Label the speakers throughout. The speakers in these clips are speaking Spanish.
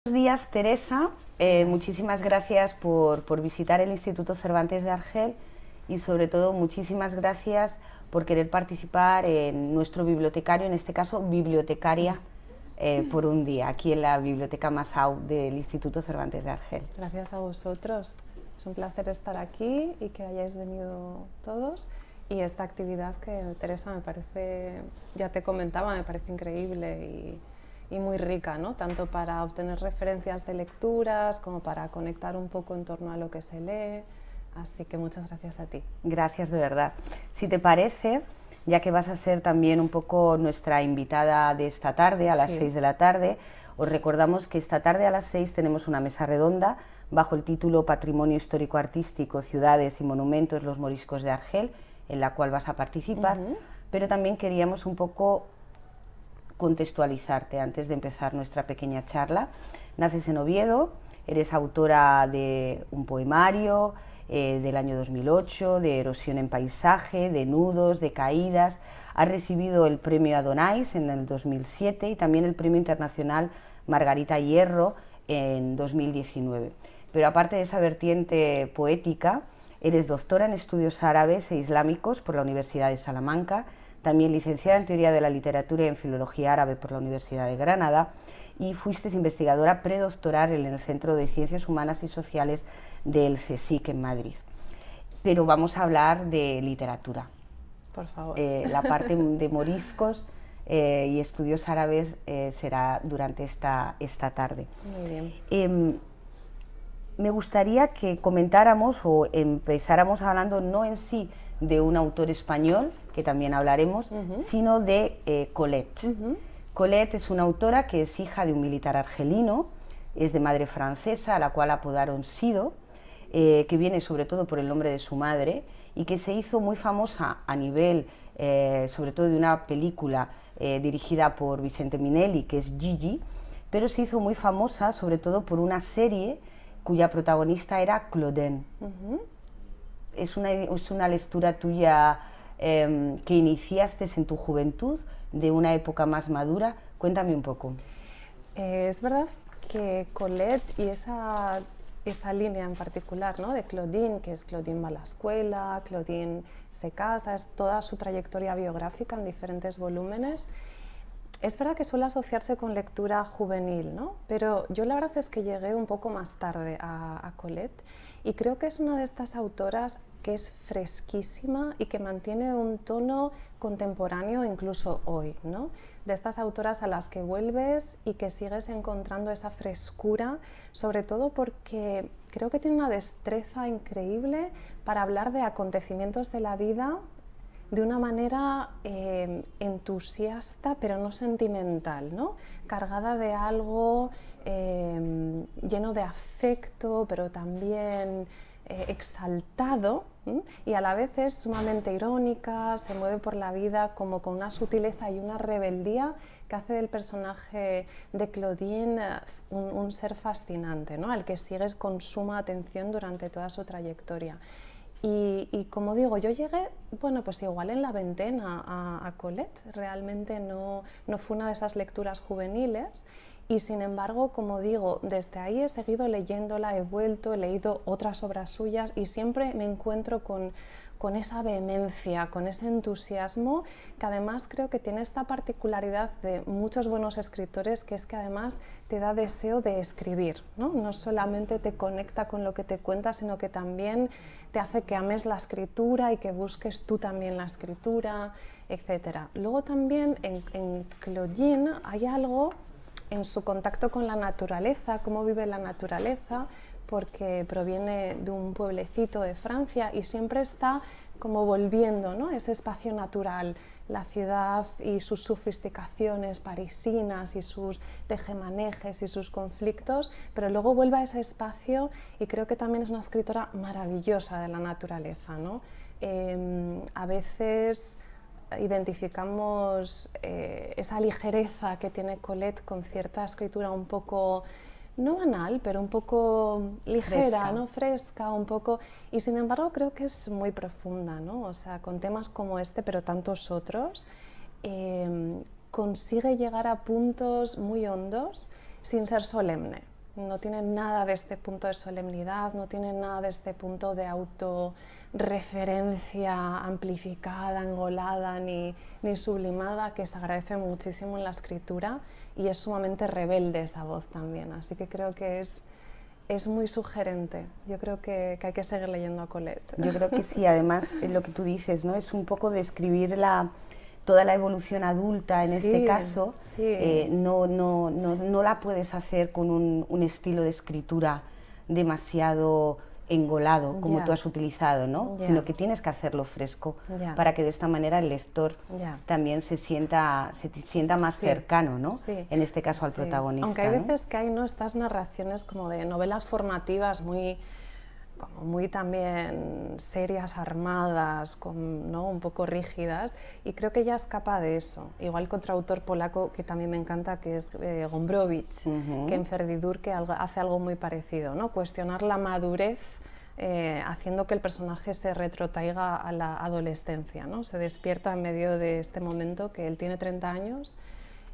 Speaker 1: Buenos días, Teresa. Muchísimas gracias por visitar el Instituto Cervantes de Argel y sobre todo muchísimas gracias por querer participar en nuestro bibliotecario, en este caso bibliotecaria, por un día, aquí en la Biblioteca Masau del Instituto Cervantes de Argel.
Speaker 2: Gracias a vosotros. Es un placer estar aquí y que hayáis venido todos. Y esta actividad que, Teresa, me parece, ya te comentaba, me parece increíble y muy rica, ¿no? Tanto para obtener referencias de lecturas como para conectar un poco en torno a lo que se lee. Así que muchas gracias a ti.
Speaker 1: Gracias, de verdad. Si te parece, ya que vas a ser también un poco nuestra invitada de esta tarde, a las 6 de la tarde, os recordamos que esta tarde a las 6 tenemos una mesa redonda bajo el título Patrimonio Histórico-Artístico, Ciudades y Monumentos, los Moriscos de Argel, en la cual vas a participar, pero también queríamos un poco contextualizarte antes de empezar nuestra pequeña charla. Naces en Oviedo, eres autora de un poemario del año 2008, de Erosión en paisaje, de Nudos, de Caídas. Has recibido el premio Adonais en el 2007 y también el premio internacional Margarita Hierro en 2019. Pero aparte de esa vertiente poética, eres doctora en estudios árabes e islámicos por la Universidad de Salamanca, también licenciada en Teoría de la Literatura y en Filología Árabe por la Universidad de Granada, y fuiste investigadora predoctoral en el Centro de Ciencias Humanas y Sociales del CSIC en Madrid. Pero vamos a hablar de literatura.
Speaker 2: Por favor.
Speaker 1: La parte de moriscos y estudios árabes será durante esta tarde.
Speaker 2: Muy bien.
Speaker 1: Me gustaría que comentáramos o empezáramos hablando no en sí de un autor español, que también hablaremos, sino de Colette. Colette es una autora que es hija de un militar argelino, es de madre francesa, a la cual apodaron Sido, que viene sobre todo por el nombre de su madre y que se hizo muy famosa a nivel, sobre todo de una película dirigida por Vicente Minelli, que es Gigi, pero se hizo muy famosa sobre todo por una serie cuya protagonista era Claudine. Es una lectura tuya que iniciaste en tu juventud, de una época más madura. Cuéntame un poco.
Speaker 2: Es verdad que Colette y esa línea en particular, ¿no? De Claudine, que es Claudine va a la escuela, Claudine se casa, es toda su trayectoria biográfica en diferentes volúmenes. Es verdad que suele asociarse con lectura juvenil, ¿no? Pero yo la verdad es que llegué un poco más tarde a Colette y creo que es una de estas autoras que es fresquísima y que mantiene un tono contemporáneo incluso hoy, ¿no? De estas autoras a las que vuelves y que sigues encontrando esa frescura, sobre todo porque creo que tiene una destreza increíble para hablar de acontecimientos de la vida de una manera entusiasta pero no sentimental, ¿no? Cargada de algo lleno de afecto pero también exaltado, y a la vez es sumamente irónica, se mueve por la vida como con una sutileza y una rebeldía que hace del personaje de Claudine un ser fascinante, ¿no? Al que sigues con suma atención durante toda su trayectoria. Y como digo, yo llegué, bueno, pues igual en la veintena a Colette, realmente no fue una de esas lecturas juveniles y sin embargo, como digo, desde ahí he seguido leyéndola, he vuelto, he leído otras obras suyas y siempre me encuentro con esa vehemencia, con ese entusiasmo que además creo que tiene esta particularidad de muchos buenos escritores, que es que además te da deseo de escribir, ¿no? No solamente te conecta con lo que te cuenta, sino que también te hace que ames la escritura y que busques tú también la escritura, etc. Luego también en Claudine hay algo en su contacto con la naturaleza, cómo vive la naturaleza, porque proviene de un pueblecito de Francia y siempre está como volviendo, ¿no? Ese espacio natural, la ciudad y sus sofisticaciones parisinas y sus tejemanejes y sus conflictos, pero luego vuelve a ese espacio y creo que también es una escritora maravillosa de la naturaleza, ¿no? A veces identificamos esa ligereza que tiene Colette con cierta escritura un poco no banal, pero un poco ligera, fresca, ¿no? Fresca, un poco, y sin embargo creo que es muy profunda, ¿no? O sea, con temas como este, pero tantos otros, consigue llegar a puntos muy hondos sin ser solemne. no tienen nada de este punto de solemnidad, no tienen nada de este punto de autorreferencia amplificada, engolada ni sublimada, que se agradece muchísimo en la escritura, y es sumamente rebelde esa voz también, así que creo que es muy sugerente. Yo creo que hay que seguir leyendo a Colette.
Speaker 1: Yo creo que sí, además lo que tú dices, ¿no? Es un poco describir toda la evolución adulta en este caso.
Speaker 2: Sí.
Speaker 1: No la puedes hacer con un estilo de escritura demasiado engolado, como tú has utilizado, ¿no? Sino que tienes que hacerlo fresco para que de esta manera el lector también se sienta más cercano, ¿no? En este caso al protagonista.
Speaker 2: Aunque hay veces que hay, ¿no?, estas narraciones como de novelas formativas muy también serias, armadas, ¿no?, un poco rígidas, y creo que ella escapa de eso. Igual que otro autor polaco que también me encanta, que es Gombrowicz, que en Ferdydurke hace algo muy parecido, ¿no? Cuestionar la madurez, haciendo que el personaje se retrotraiga a la adolescencia, ¿no? Se despierta en medio de este momento que él tiene 30 años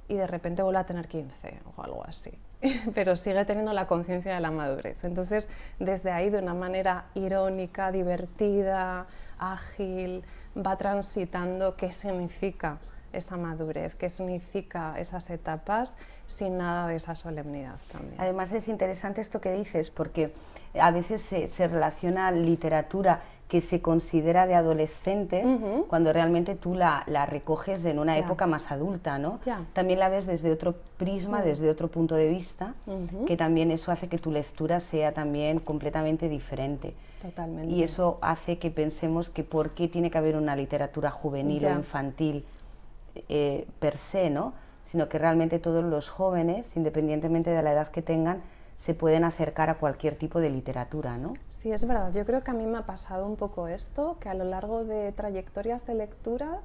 Speaker 2: y de repente vuelve a tener 15 o algo así, pero sigue teniendo la conciencia de la madurez. Entonces, desde ahí, de una manera irónica, divertida, ágil, va transitando qué significa esa madurez, qué significa esas etapas, sin nada de esa solemnidad también.
Speaker 1: Además es interesante esto que dices, porque a veces se relaciona literatura que se considera de adolescentes, cuando realmente tú la recoges en una época más adulta, ¿no? También la ves desde otro prisma, desde otro punto de vista, que también eso hace que tu lectura sea también completamente diferente.
Speaker 2: Totalmente.
Speaker 1: Y eso hace que pensemos que por qué tiene que haber una literatura juvenil o infantil per se, ¿no? Sino que realmente todos los jóvenes, independientemente de la edad que tengan, se pueden acercar a cualquier tipo de literatura, ¿no?
Speaker 2: Sí, es verdad. Yo creo que a mí me ha pasado un poco esto, que a lo largo de trayectorias de lectura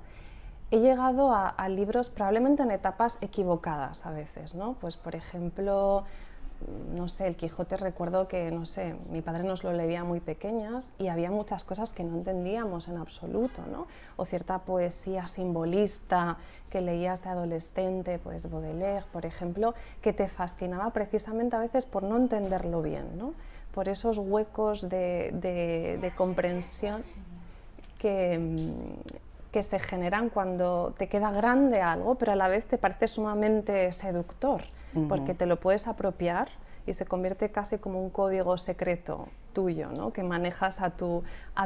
Speaker 2: he llegado a libros probablemente en etapas equivocadas a veces, ¿no? Pues, por ejemplo, no sé, el Quijote, recuerdo que, no sé, mi padre nos lo leía muy pequeñas y había muchas cosas que no entendíamos en absoluto, ¿no? O cierta poesía simbolista que leías de adolescente, pues Baudelaire, por ejemplo, que te fascinaba precisamente a veces por no entenderlo bien, ¿no? Por esos huecos de comprensión que se generan cuando te queda grande algo, pero a la vez te parece sumamente seductor, porque te lo puedes apropiar y se convierte casi como un código secreto tuyo, ¿no? Que manejas a tu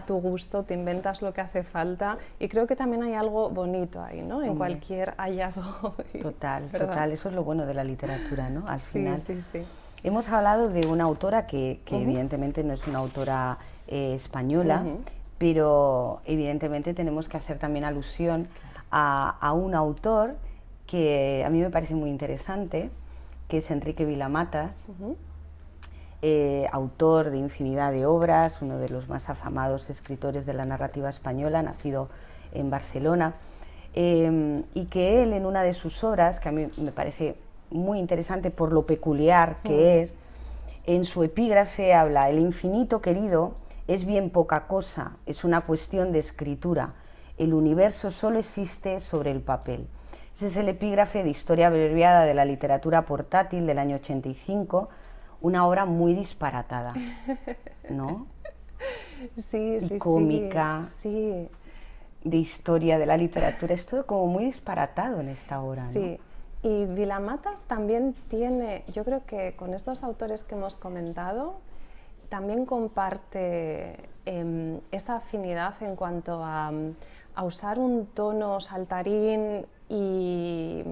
Speaker 2: gusto, te inventas lo que hace falta, y creo que también hay algo bonito ahí, ¿no? En cualquier hallazgo.
Speaker 1: Total, eso es lo bueno de la literatura, ¿no? Al final.
Speaker 2: Sí.
Speaker 1: Hemos hablado de una autora que evidentemente no es una autora española, pero evidentemente tenemos que hacer también alusión a un autor que a mí me parece muy interesante, que es Enrique Vila-Matas, autor de infinidad de obras, uno de los más afamados escritores de la narrativa española, nacido en Barcelona, y que él, en una de sus obras, que a mí me parece muy interesante por lo peculiar que es, en su epígrafe habla: el infinito, querido, es bien poca cosa, es una cuestión de escritura, el universo solo existe sobre el papel. Ese es el epígrafe de Historia abreviada de la literatura portátil del año 85, una obra muy disparatada, ¿no?
Speaker 2: Sí,
Speaker 1: y cómica,
Speaker 2: sí.
Speaker 1: De historia de la literatura, es todo como muy disparatado en esta obra, ¿no?
Speaker 2: Sí, y Vila-Matas también tiene, yo creo que con estos autores que hemos comentado, también comparte esa afinidad en cuanto a usar un tono saltarín y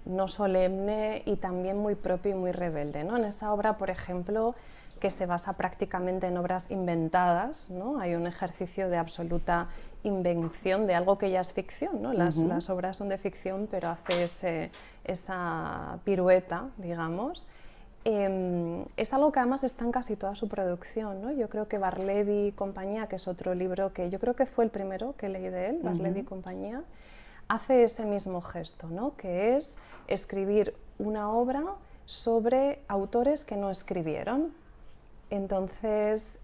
Speaker 2: no solemne, y también muy propio y muy rebelde, ¿no? En esa obra, por ejemplo, que se basa prácticamente en obras inventadas, ¿no? Hay un ejercicio de absoluta invención de algo que ya es ficción, ¿no? Las obras son de ficción, pero hace esa pirueta, digamos. Es algo que además está en casi toda su producción, ¿no? Yo creo que Barleby y compañía, que es otro libro que yo creo que fue el primero que leí de él, Barleby y compañía, hace ese mismo gesto, ¿no? Que es escribir una obra sobre autores que no escribieron. Entonces,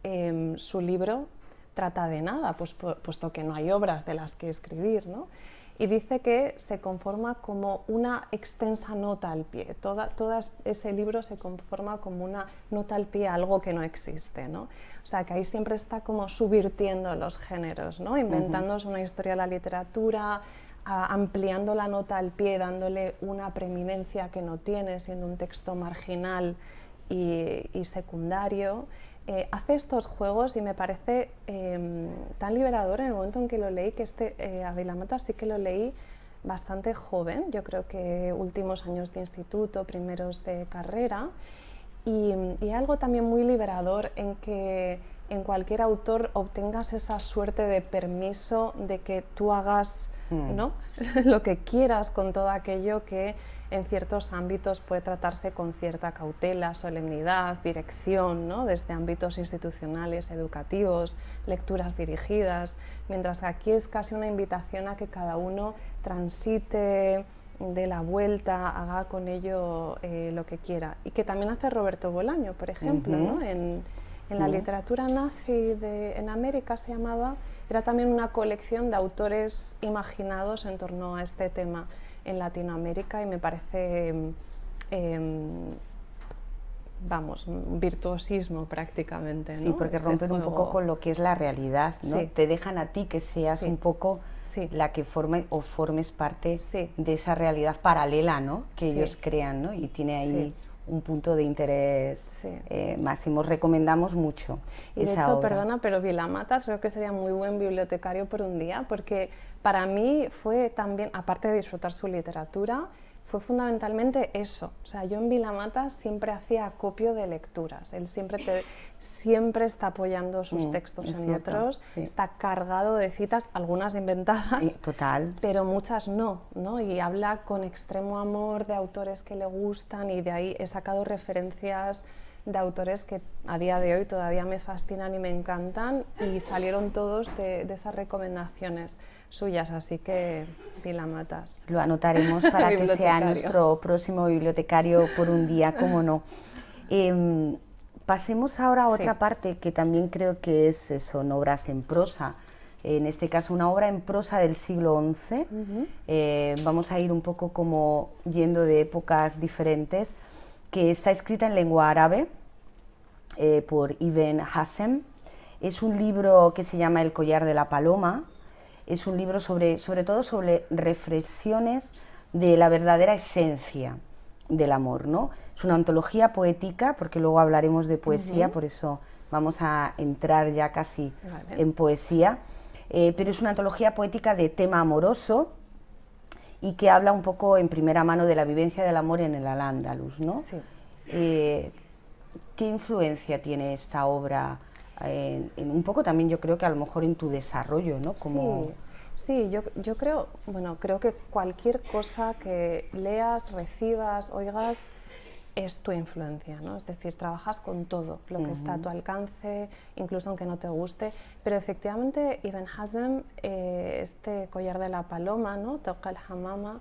Speaker 2: su libro trata de nada, pues, puesto que no hay obras de las que escribir, ¿no? y dice que se conforma como una extensa nota al pie. Todo ese libro se conforma como una nota al pie a algo que no existe, ¿no? O sea, que ahí siempre está como subvirtiendo los géneros, ¿no? Inventándose una historia de la literatura, ampliando la nota al pie, dándole una preeminencia que no tiene, siendo un texto marginal y secundario. Hace estos juegos y me parece tan liberador en el momento en que lo leí, que a Vilamata sí que lo leí bastante joven, yo creo que últimos años de instituto, primeros de carrera, y algo también muy liberador en que en cualquier autor obtengas esa suerte de permiso de que tú hagas ¿no? lo que quieras con todo aquello que en ciertos ámbitos puede tratarse con cierta cautela, solemnidad, dirección, ¿no? Desde ámbitos institucionales, educativos, lecturas dirigidas, mientras que aquí es casi una invitación a que cada uno transite, dé la vuelta, haga con ello lo que quiera. Y que también hace Roberto Bolaño, por ejemplo, ¿no? En la literatura nazi en América se llamaba, era también una colección de autores imaginados en torno a este tema en Latinoamérica y me parece, vamos, virtuosismo prácticamente, ¿no?
Speaker 1: Sí, porque rompen un poco con lo que es la realidad, ¿no?
Speaker 2: Sí.
Speaker 1: Te dejan a ti que seas un poco la que forme o formes parte de esa realidad paralela, ¿no? Que ellos crean, ¿no? Y tiene ahí un punto de interés máximo. Recomendamos mucho
Speaker 2: y
Speaker 1: esa
Speaker 2: de hecho,
Speaker 1: obra.
Speaker 2: perdona, pero Vilamatas creo que sería muy buen bibliotecario por un día, porque para mí fue también, aparte de disfrutar su literatura, fue fundamentalmente eso. O sea, yo en Vilamatas siempre hacía acopio de lecturas. Él siempre está apoyando sus textos en otros, está cargado de citas, algunas inventadas,
Speaker 1: total,
Speaker 2: pero muchas no, ¿no? Y habla con extremo amor de autores que le gustan y de ahí he sacado referencias de autores que a día de hoy todavía me fascinan y me encantan y salieron todos de esas recomendaciones suyas, así que Vilamatas.
Speaker 1: Lo anotaremos para que sea nuestro próximo bibliotecario por un día, cómo no. Pasemos ahora a otra parte que también creo que son obras en prosa. En este caso, una obra en prosa del siglo XI. Vamos a ir un poco como yendo de épocas diferentes, que está escrita en lengua árabe por Ibn Hazm. Es un libro que se llama El collar de la paloma. Es un libro sobre todo sobre reflexiones de la verdadera esencia del amor, ¿no? Es una antología poética, porque luego hablaremos de poesía, por eso vamos a entrar ya casi en poesía, pero es una antología poética de tema amoroso y que habla un poco en primera mano de la vivencia del amor en el Al-Ándalus, ¿no?
Speaker 2: Sí.
Speaker 1: ¿Qué influencia tiene esta obra en un poco también, yo creo que a lo mejor en tu desarrollo, ¿no? Como...
Speaker 2: Sí, yo creo, bueno, creo que cualquier cosa que leas, recibas, oigas, es tu influencia, ¿no? Es decir, trabajas con todo lo que está a tu alcance, incluso aunque no te guste, pero efectivamente Ibn Hazm, este collar de la paloma, ¿no? Toca el Hamama,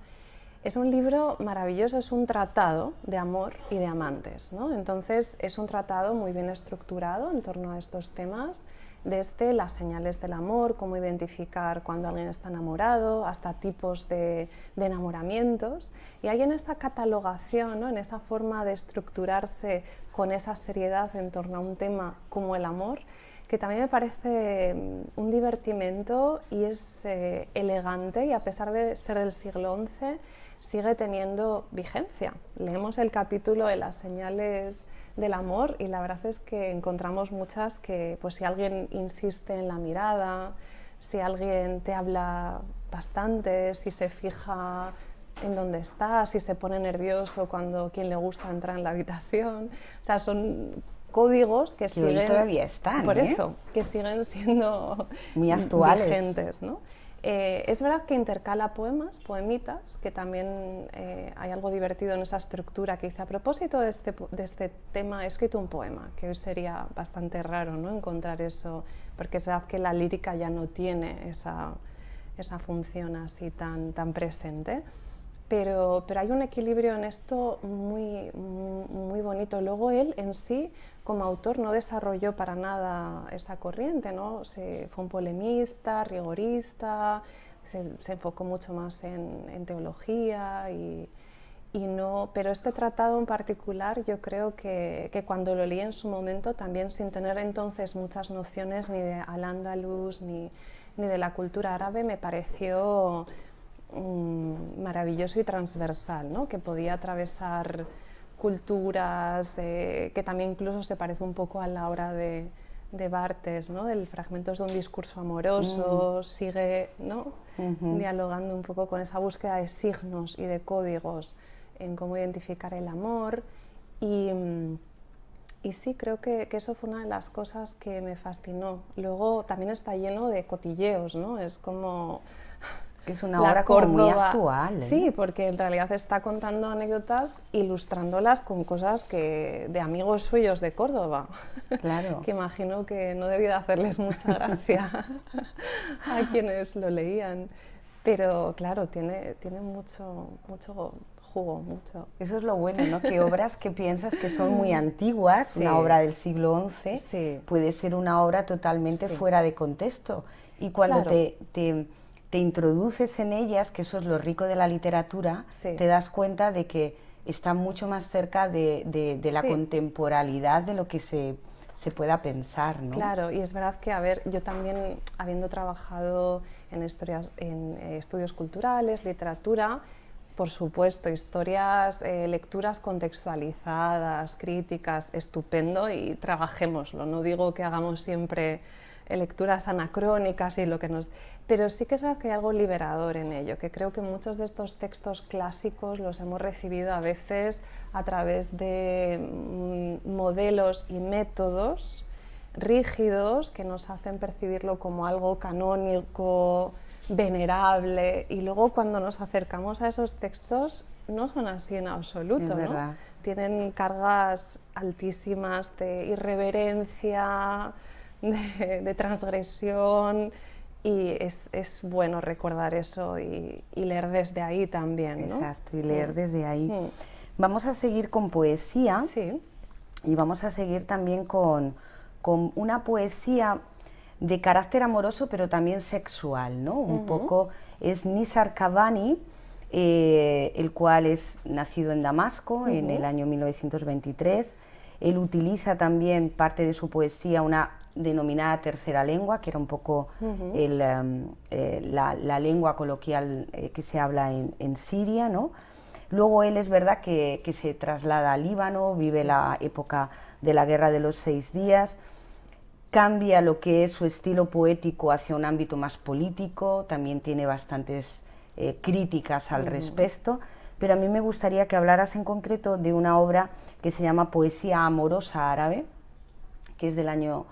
Speaker 2: es un libro maravilloso, es un tratado de amor y de amantes, ¿no? Entonces es un tratado muy bien estructurado en torno a estos temas, desde las señales del amor, cómo identificar cuando alguien está enamorado, hasta tipos de enamoramientos. Y hay en esta catalogación, ¿no? En esa forma de estructurarse con esa seriedad en torno a un tema como el amor, que también me parece un divertimento y es elegante y a pesar de ser del siglo XI, sigue teniendo vigencia. Leemos el capítulo de las señales del amor y la verdad es que encontramos muchas que, pues si alguien insiste en la mirada, si alguien te habla bastante, si se fija en dónde está, si se pone nervioso cuando quien le gusta entra en la habitación, o sea, son códigos que siguen...
Speaker 1: hoy todavía están,
Speaker 2: por eso, que siguen siendo
Speaker 1: muy actuales,
Speaker 2: vigentes, ¿no? Es verdad que intercala poemas, poemitas, que también hay algo divertido en esa estructura que hice. A propósito de este tema, he escrito un poema, que hoy sería bastante raro, ¿no? Encontrar eso, porque es verdad que la lírica ya no tiene esa función así tan presente. Pero hay un equilibrio en esto muy bonito. Luego él en sí, como autor, no desarrolló para nada esa corriente, ¿no? Fue un polemista, rigorista, se enfocó mucho más en teología y no, pero este tratado en particular yo creo que cuando lo leí en su momento, también sin tener entonces muchas nociones ni de Al-Ándalus ni de la cultura árabe, me pareció maravilloso y transversal, ¿no? Que podía atravesar culturas, que también incluso se parece un poco a la obra de Barthes, ¿no? Del Fragmentos de un discurso amoroso, sigue, ¿no? Dialogando un poco con esa búsqueda de signos y de códigos en cómo identificar el amor y sí, creo que eso fue una de las cosas que me fascinó. Luego también está lleno de cotilleos, ¿no? Es como...
Speaker 1: Es una obra como muy actual, ¿eh?
Speaker 2: Sí, porque en realidad está contando anécdotas, ilustrándolas con cosas de amigos suyos de Córdoba.
Speaker 1: Claro.
Speaker 2: Que imagino que no debió de hacerles mucha gracia a quienes lo leían. Pero claro, tiene mucho jugo, mucho.
Speaker 1: Eso es lo bueno, ¿no? Que obras que piensas que son muy antiguas,
Speaker 2: Sí.
Speaker 1: una obra del siglo XI,
Speaker 2: Sí.
Speaker 1: puede ser una obra totalmente
Speaker 2: Sí.
Speaker 1: fuera de contexto. Y cuando
Speaker 2: Claro.
Speaker 1: te introduces en ellas, que eso es lo rico de la literatura,
Speaker 2: Sí.
Speaker 1: te das cuenta de que está mucho más cerca de la
Speaker 2: Sí.
Speaker 1: contemporaneidad de lo que se pueda pensar, ¿no?
Speaker 2: Claro, y es verdad que, a ver, yo también, habiendo trabajado en estudios culturales, literatura, por supuesto, historias, lecturas contextualizadas, críticas, estupendo, y trabajémoslo. No digo que hagamos siempre lecturas anacrónicas y lo que nos... Pero sí que es verdad que hay algo liberador en ello, que creo que muchos de estos textos clásicos los hemos recibido a veces a través de modelos y métodos rígidos que nos hacen percibirlo como algo canónico, venerable, y luego cuando nos acercamos a esos textos no son así en absoluto,
Speaker 1: Es verdad.
Speaker 2: ¿no? Tienen cargas altísimas de irreverencia, de transgresión, y es bueno recordar eso y leer desde ahí también, ¿no?
Speaker 1: Exacto, y leer desde ahí. Vamos a seguir con poesía.
Speaker 2: Sí.
Speaker 1: Y vamos a seguir también con una poesía de carácter amoroso, pero también sexual, ¿no? Un poco es Nizar Qabbani, el cual es nacido en Damasco en el año 1923. Él utiliza también parte de su poesía una denominada tercera lengua, que era un poco la lengua coloquial que se habla en Siria, ¿no? Luego él es verdad que se traslada a Líbano, vive la época de la Guerra de los 6 días, cambia lo que es su estilo poético hacia un ámbito más político, también tiene bastantes críticas al respecto, pero a mí me gustaría que hablaras en concreto de una obra que se llama Poesía amorosa árabe, que es del año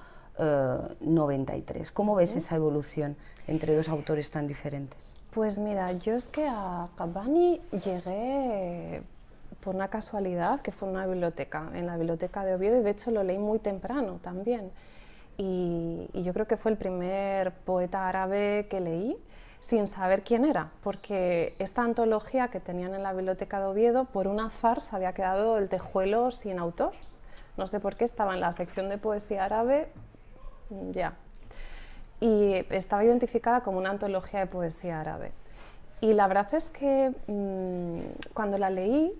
Speaker 1: 93. ¿Cómo ves esa evolución entre dos autores tan diferentes?
Speaker 2: Pues mira, yo es que a Qabbani llegué por una casualidad, que fue en una biblioteca, en la biblioteca de Oviedo, y de hecho lo leí muy temprano también. Y yo creo que fue el primer poeta árabe que leí sin saber quién era, porque esta antología que tenían en la biblioteca de Oviedo, por un azar se había quedado el Tejuelo sin autor. No sé por qué, estaba en la sección de poesía árabe, ya. Y estaba identificada como una antología de poesía árabe. Y la verdad es que cuando la leí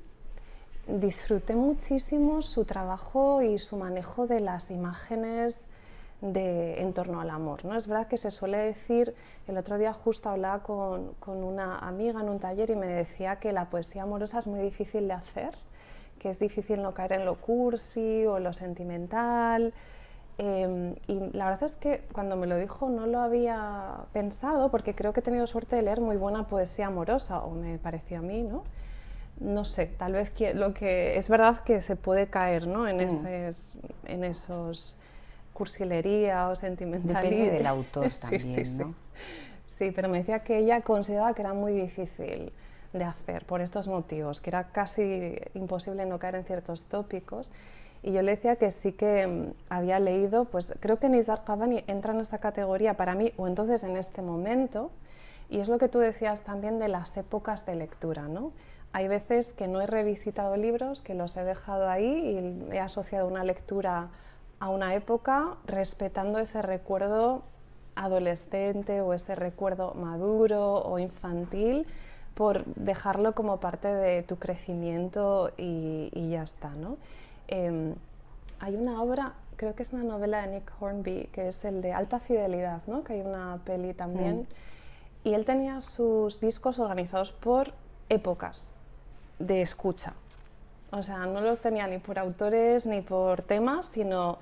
Speaker 2: disfruté muchísimo su trabajo y su manejo de las imágenes en torno al amor, ¿no? Es verdad que se suele decir, el otro día justo hablaba con una amiga en un taller y me decía que la poesía amorosa es muy difícil de hacer, que es difícil no caer en lo cursi o lo sentimental. Y la verdad es que cuando me lo dijo no lo había pensado, porque creo que he tenido suerte de leer muy buena poesía amorosa, o me pareció a mí, ¿no? No sé, tal vez lo que es verdad que se puede caer, ¿no? en esos cursilería o sentimentalismo.
Speaker 1: Depende del autor también,
Speaker 2: sí.
Speaker 1: ¿no?
Speaker 2: Sí, pero me decía que ella consideraba que era muy difícil de hacer por estos motivos, que era casi imposible no caer en ciertos tópicos. Y yo le decía que sí que había leído, pues creo que Nizar Qabbani entra en esa categoría para mí, o entonces en este momento, y es lo que tú decías también de las épocas de lectura, ¿no? Hay veces que no he revisitado libros, que los he dejado ahí y he asociado una lectura a una época respetando ese recuerdo adolescente o ese recuerdo maduro o infantil por dejarlo como parte de tu crecimiento y ya está, ¿no? Hay una obra, creo que es una novela de Nick Hornby, que es el de Alta Fidelidad, ¿no? Que hay una peli también, y él tenía sus discos organizados por épocas de escucha. O sea, no los tenía ni por autores ni por temas, sino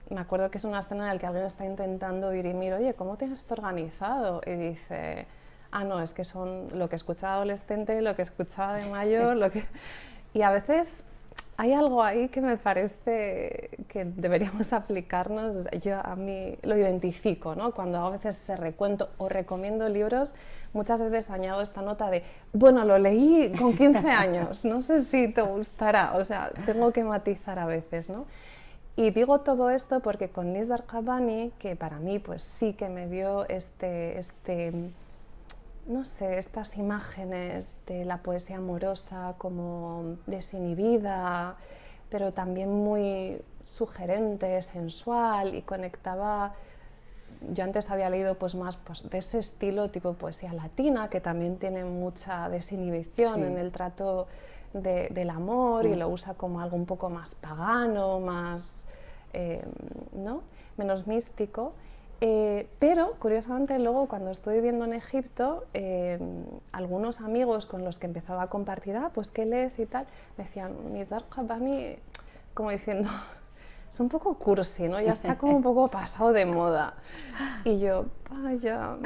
Speaker 2: me acuerdo que es una escena en la que alguien está intentando dirimir, oye, ¿cómo tienes esto organizado? Y dice, ah, no, es que son lo que escuchaba adolescente, lo que escuchaba de mayor, lo que... Y a veces hay algo ahí que me parece que deberíamos aplicarnos. Yo a mí lo identifico, ¿no? Cuando a veces se recuento o recomiendo libros, muchas veces añado esta nota de, bueno, lo leí con 15 años, no sé si te gustará, o sea, tengo que matizar a veces, ¿no? Y digo todo esto porque con Nizar Qabbani, que para mí pues sí que me dio no sé, estas imágenes de la poesía amorosa como desinhibida, pero también muy sugerente, sensual, y conectaba. Yo antes había leído pues más pues, de ese estilo tipo poesía latina, que también tiene mucha desinhibición en el trato del amor y lo usa como algo un poco más pagano, más, ¿no? Menos místico. Pero, curiosamente, luego cuando estuve viviendo en Egipto, algunos amigos con los que empezaba a compartir, pues ¿qué lees y tal? Me decían, Nizar Qabbani, como diciendo, es un poco cursi, ¿no? Ya está como un poco pasado de moda. Y yo, vaya,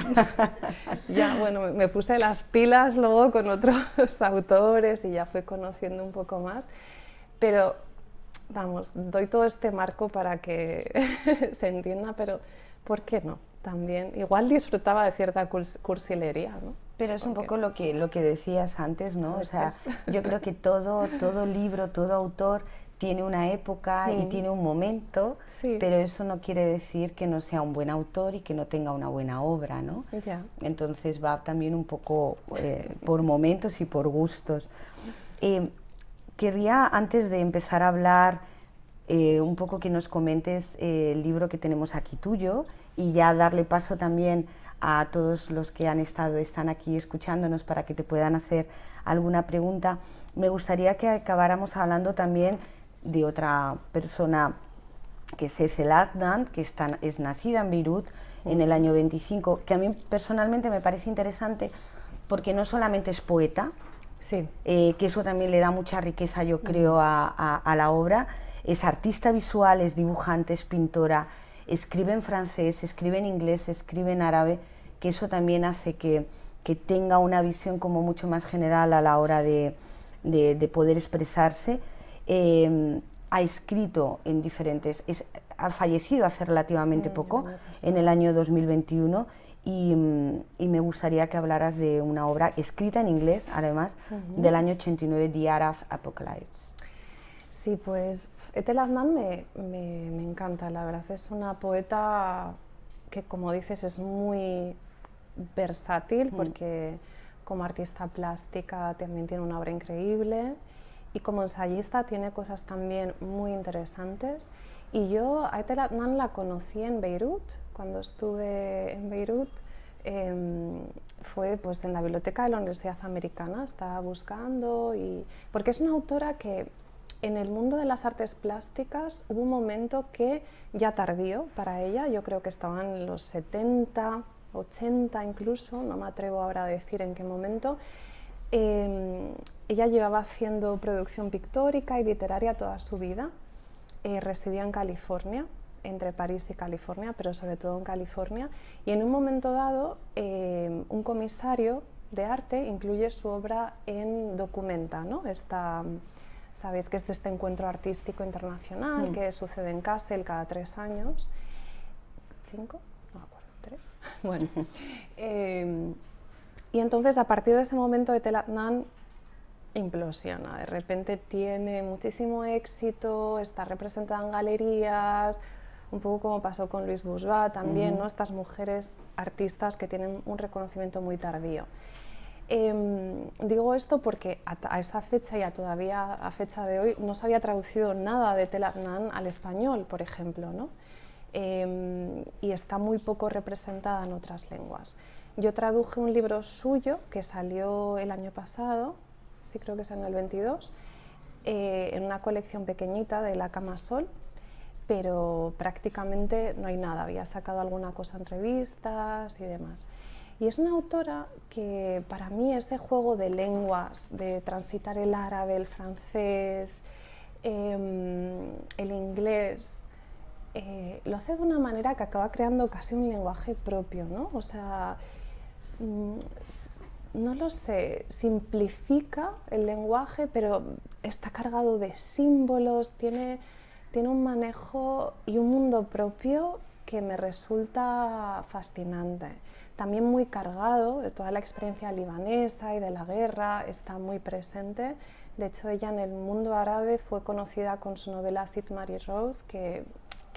Speaker 2: ya, bueno, me puse las pilas luego con otros autores y ya fui conociendo un poco más. Pero, vamos, doy todo este marco para que se entienda, pero ¿por qué no? También, igual disfrutaba de cierta cursilería, ¿no?
Speaker 1: Pero es un poco lo que decías antes, ¿no? O sea, yo creo que todo libro, todo autor tiene una época y tiene un momento, pero eso no quiere decir que no sea un buen autor y que no tenga una buena obra, ¿no? Entonces va también un poco por momentos y por gustos. Querría, antes de empezar a hablar, un poco que nos comentes el libro que tenemos aquí tuyo y ya darle paso también a todos los que están aquí escuchándonos para que te puedan hacer alguna pregunta. Me gustaría que acabáramos hablando también de otra persona, que es Ezel Adnan, que es nacida en Beirut en el año 25, que a mí personalmente me parece interesante porque no solamente es poeta, que eso también le da mucha riqueza, yo creo, a la obra. Es artista visual, es dibujante, es pintora, escribe en francés, escribe en inglés, escribe en árabe, que eso también hace que tenga una visión como mucho más general a la hora de poder expresarse. Ha escrito en diferentes... ha fallecido hace relativamente poco, en el año 2021, y me gustaría que hablaras de una obra escrita en inglés, además, del año 89, The Arab Apocalypse.
Speaker 2: Sí, pues Etel Adnan me encanta, la verdad. Es una poeta que, como dices, es muy versátil porque como artista plástica también tiene una obra increíble y como ensayista tiene cosas también muy interesantes. Y yo a Etel Adnan la conocí en Beirut, cuando estuve en Beirut. Fue pues, en la biblioteca de la Universidad Americana, estaba buscando, porque es una autora que en el mundo de las artes plásticas hubo un momento que ya tardío para ella, yo creo que estaban en los 70, 80 incluso, no me atrevo ahora a decir en qué momento. Ella llevaba haciendo producción pictórica y literaria toda su vida, residía en California, entre París y California, pero sobre todo en California, y en un momento dado un comisario de arte incluye su obra en Documenta, ¿no? Sabéis que es de este encuentro artístico internacional que sucede en Kassel cada 3 años. ¿5? No me acuerdo, 3. Bueno. Y entonces, a partir de ese momento, Etel Adnan implosiona. De repente tiene muchísimo éxito, está representada en galerías, un poco como pasó con Louise Bourgeois también, ¿no? Estas mujeres artistas que tienen un reconocimiento muy tardío. Digo esto porque a esa fecha y todavía a fecha de hoy no se había traducido nada de Etel Adnan al español, por ejemplo, ¿no? y está muy poco representada en otras lenguas. Yo traduje un libro suyo que salió el año pasado, sí creo que es en el 22, en una colección pequeñita de La Cama Sol, pero prácticamente no hay nada. Había sacado alguna cosa en revistas y demás. Y es una autora que para mí ese juego de lenguas, de transitar el árabe, el francés, el inglés, lo hace de una manera que acaba creando casi un lenguaje propio, ¿no? O sea, no lo sé, simplifica el lenguaje, pero está cargado de símbolos, tiene un manejo y un mundo propio que me resulta fascinante. También muy cargado de toda la experiencia libanesa y de la guerra, está muy presente. De hecho, ella en el mundo árabe fue conocida con su novela Sid Mary Rose, que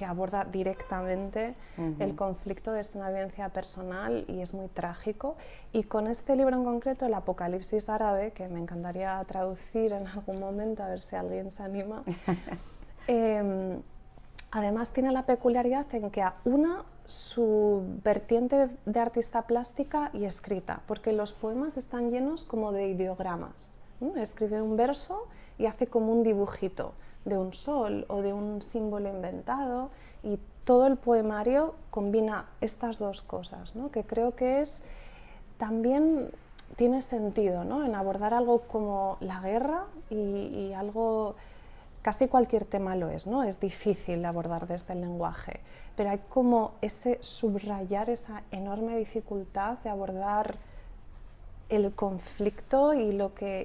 Speaker 2: aborda directamente el conflicto desde una vivencia personal y es muy trágico. Y con este libro en concreto, El Apocalipsis árabe, que me encantaría traducir en algún momento, a ver si alguien se anima, además tiene la peculiaridad en que aúna su vertiente de artista plástica y escrita, porque los poemas están llenos como de ideogramas, ¿no? Escribe un verso y hace como un dibujito de un sol o de un símbolo inventado, y todo el poemario combina estas dos cosas, ¿no? Que creo que también tiene sentido, ¿no? En abordar algo como la guerra y algo, casi cualquier tema lo es, ¿no? Es difícil abordar desde el lenguaje, pero hay como ese subrayar esa enorme dificultad de abordar el conflicto y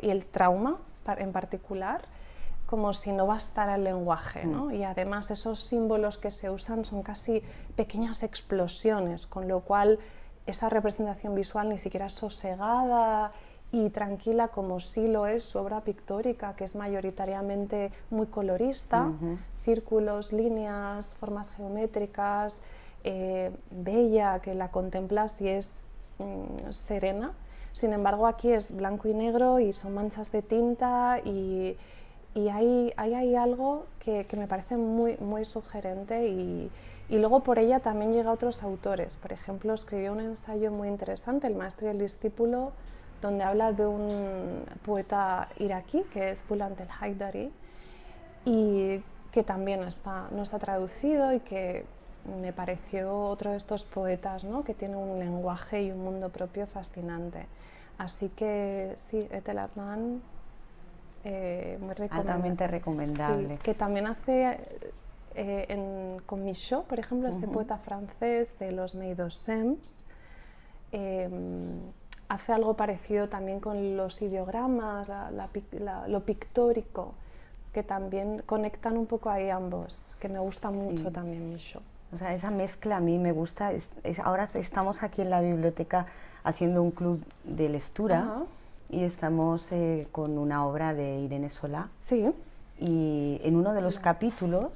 Speaker 2: el trauma en particular, como si no bastara el lenguaje, ¿no? Y además esos símbolos que se usan son casi pequeñas explosiones, con lo cual esa representación visual ni siquiera es sosegada y tranquila como sí lo es su obra pictórica, que es mayoritariamente muy colorista, círculos, líneas, formas geométricas, bella, que la contemplas y es serena. Sin embargo, aquí es blanco y negro y son manchas de tinta y hay algo que me parece muy, muy sugerente y luego por ella también llega a otros autores. Por ejemplo, escribió un ensayo muy interesante, El maestro y el discípulo, donde habla de un poeta iraquí que es Bülent el-Haidari y que también no está traducido y que me pareció otro de estos poetas, ¿no? Que tiene un lenguaje y un mundo propio fascinante. Así que sí, Etel Adnan, muy recomendable.
Speaker 1: Altamente recomendable.
Speaker 2: Sí, que también hace con Michaud, por ejemplo, este poeta francés de los Meidossems, hace algo parecido también con los ideogramas, lo pictórico, que también conectan un poco ahí ambos, que me gusta mucho también Michaud.
Speaker 1: O sea, esa mezcla a mí me gusta. Ahora estamos aquí en la biblioteca haciendo un club de lectura y estamos con una obra de Irene Solá.
Speaker 2: Sí.
Speaker 1: Y en uno de los capítulos